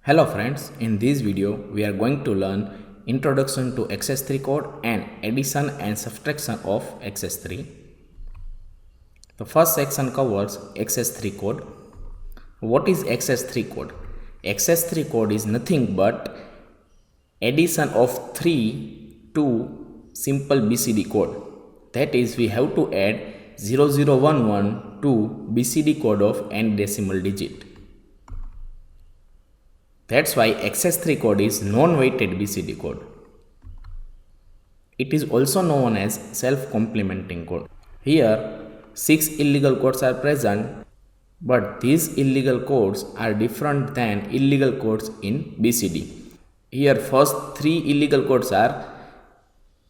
Hello friends, in this video we are going to learn introduction to XS3 code and addition and subtraction of XS3. The first section covers XS3 code. What is XS3 code? XS3 code is nothing but addition of 3 to simple BCD code. That is, we have to add 0011 to BCD code of n decimal digit. That's why XS3 code is non-weighted BCD code. It is also known as self-complementing code. Here, 6 illegal codes are present, but these illegal codes are different than illegal codes in BCD. Here, first 3 illegal codes are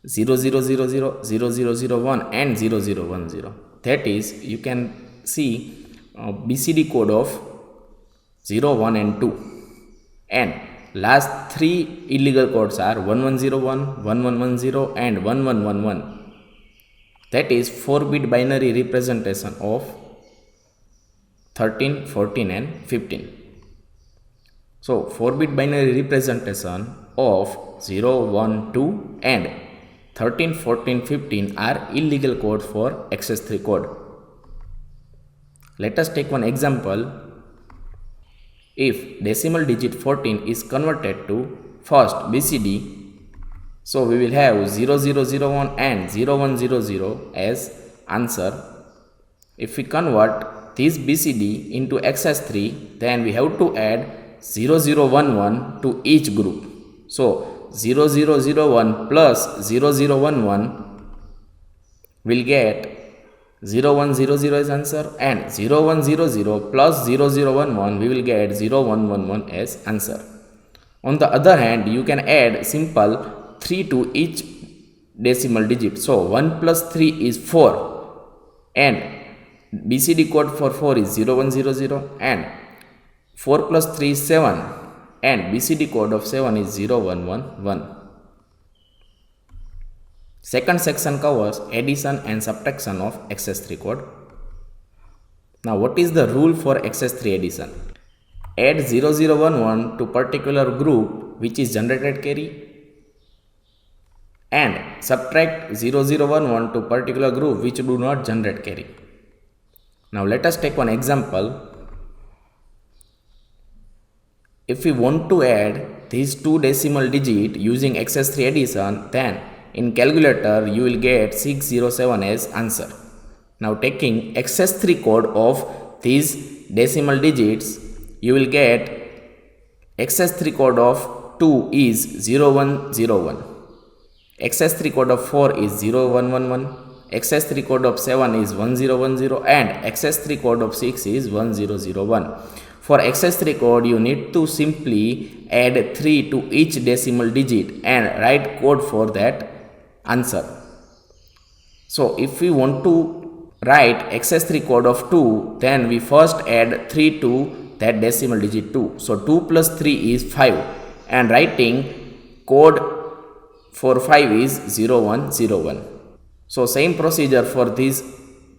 0000, 0001 and 0010. That is, you can see BCD code of 0, 1 and 2. And last 3 illegal codes are 1101, 1110 and 1111. That is 4-bit binary representation of 13, 14 and 15. So 4-bit binary representation of 0, 1, 2 and 13, 14, 15 are illegal codes for XS3 code. Let us take one example. If decimal digit 14 is converted to first BCD, so we will have 0001 and 0100 as answer. If we convert this BCD into XS3, then we have to add 0011 to each group. So 0001 plus 0011 will get 0100 as answer, and 0100 plus 0011 we will get 0111 as answer. On the other hand, you can add simple 3 to each decimal digit. So 1 plus 3 is 4 and BCD code for 4 is 0100 and 4 plus 3 is 7 and BCD code of 7 is 0111. Second section covers addition and subtraction of XS3 code. Now, what is the rule for XS3 addition? Add 0011 to particular group which is generated carry and subtract 0011 to particular group which do not generate carry. Now, let us take one example. If we want to add these two decimal digits using XS3 addition, then in calculator you will get 607 as answer. Now taking XS3 code of these decimal digits, you will get XS3 code of 2 is 0101, XS3 code of 4 is 0111, XS3 code of 7 is 1010 and XS3 code of 6 is 1001. For XS3 code, you need to simply add 3 to each decimal digit and write code for that answer. So if we want to write XS3 code of 2, then we first add 3 to that decimal digit 2. So 2 plus 3 is 5 and writing code for 5 is 0101. So same procedure for this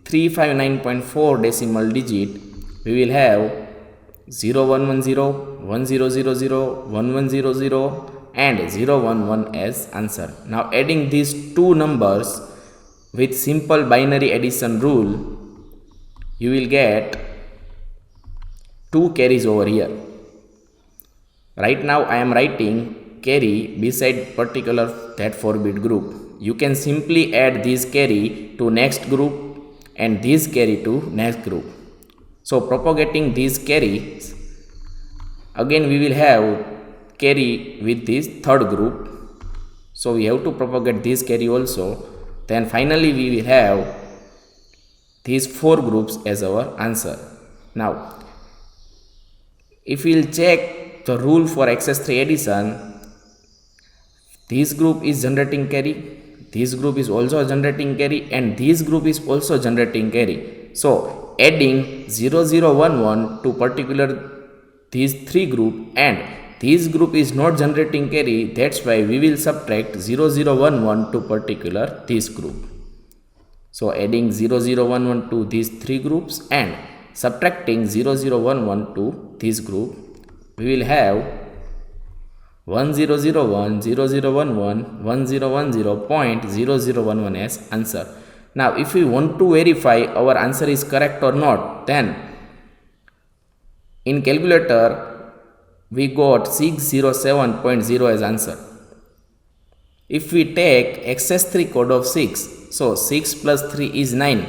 359.4 decimal digit, we will have 0110, 1000, 1100 and 011 as answer. Now adding these two numbers with simple binary addition rule, you will get 2 carries over here. Right now I am writing carry beside particular that 4-bit group. You can simply add this carry to next group and this carry to next group. So propagating these carries, again we will have carry with this third group. So we have to propagate this carry also. Then finally we will have these 4 groups as our answer. Now if we will check the rule for XS3 addition, this group is generating carry, this group is also generating carry and this group is also generating carry. So adding 0011 to particular these 3 group and this group is not generating carry, that's why we will subtract 0011 to particular this group. So adding 0011 to these 3 groups and subtracting 0011 to this group, we will have 1001, 0011, 1010.0011 as answer. Now if we want to verify our answer is correct or not, then in calculator we got 607.0 as answer. If we take XS3 code of 6, so 6 plus 3 is 9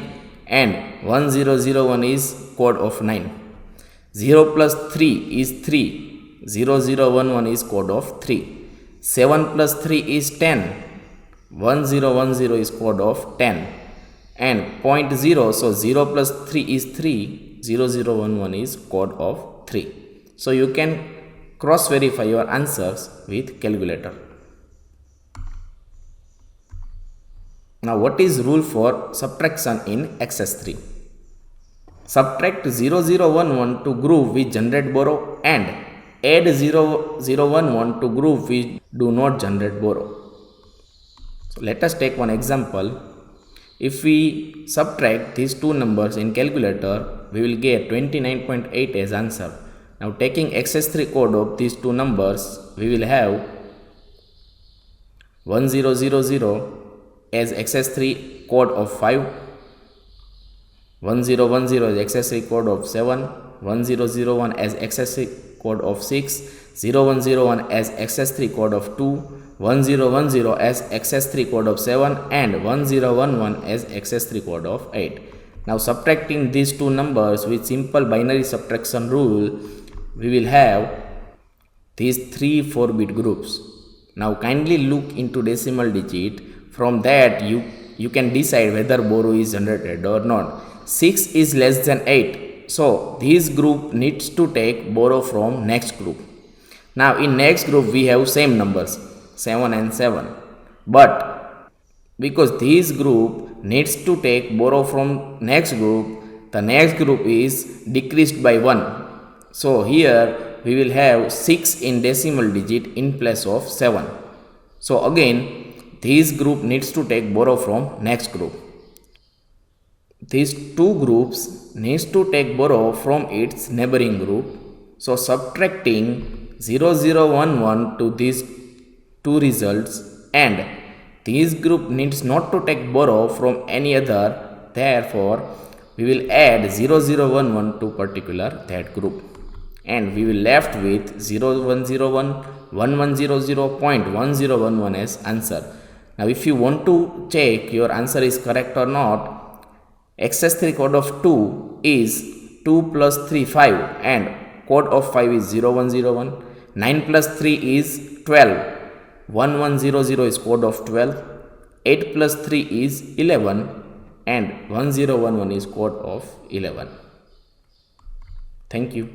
and 1001 is code of 9. 0 plus 3 is 3. 0011 is code of 3. 7 plus 3 is 10. 1010 is code of 10. And 0.0, so 0 plus 3 is 3. 0011 is code of 3. So you can cross verify your answers with calculator. Now what is rule for subtraction in XS3? Subtract 0011 to group we generate borrow and add 0011 to group we do not generate borrow. So let us take one example. If we subtract these two numbers in calculator, we will get 29.8 as answer. Now taking XS3 code of these two numbers, we will have 1000 as XS3 code of 5, 1010 as XS3 code of 7, 1001 as XS3 code of 6, 0101 as XS3 code of 2, 1010 as XS3 code of 7 and 1011 as XS3 code of 8. Now subtracting these two numbers with simple binary subtraction rule, we will have these three 4-bit groups. Now kindly look into decimal digit. From that you can decide whether borrow is generated or not. 6 is less than 8. So this group needs to take borrow from next group. Now in next group we have same numbers 7 and 7. But because this group needs to take borrow from next group, the next group is decreased by 1. So here we will have 6 in decimal digit in place of 7. So again this group needs to take borrow from next group. These two groups needs to take borrow from its neighboring group. So subtracting 0011 to these two results, and this group needs not to take borrow from any other, therefore we will add 0011 to particular that group and we will left with 0101 1100.1011 as answer. Now if you want to check your answer is correct or not, XS3 code of 2 is 2 plus 3 5 and code of 5 is 0101. 9 plus 3 is 12. 1100 is code of 12. 8 plus 3 is 11 and 1011 is code of 11. Thank you.